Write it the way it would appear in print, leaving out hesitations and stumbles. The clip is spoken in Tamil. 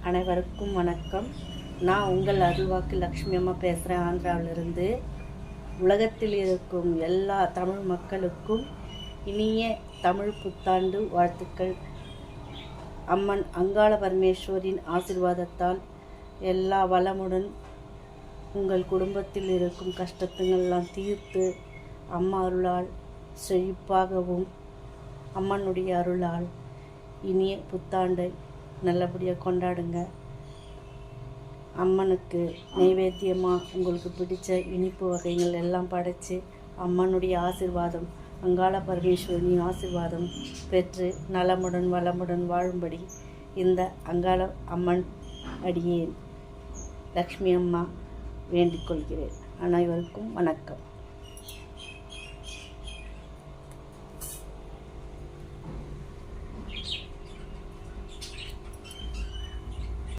அனைவருக்கும் வணக்கம். நான் உங்கள் அருள்வாக்கு லக்ஷ்மி அம்மா பேசுகிறேன், ஆந்திராவிலிருந்து. உலகத்தில் இருக்கும் எல்லா தமிழ் மக்களுக்கும் இனிய தமிழ் புத்தாண்டு வாழ்த்துக்கள். அம்மன் அங்காள பரமேஸ்வரின் ஆசீர்வாதத்தால் எல்லா வளமுடன் உங்கள் குடும்பத்தில் இருக்கும் கஷ்டத்துங்கள்லாம் தீர்த்து அம்மா அருளால் செழிப்பாகவும் அம்மனுடைய அருளால் இனிய புத்தாண்டை நல்லபடியாக கொண்டாடுங்க. அம்மனுக்கு நைவேத்தியமாக உங்களுக்கு பிடிச்ச இனிப்பு வகைகள் எல்லாம் படைத்து அம்மனுடைய ஆசீர்வாதம், அங்காள பரமேஸ்வரின் ஆசீர்வாதம் பெற்று நலமுடன் வளமுடன் வாழும்படி இந்த அங்காள அம்மன் அடியேன் லக்ஷ்மி அம்மா வேண்டிக் கொள்கிறேன். அனைவருக்கும் வணக்கம்.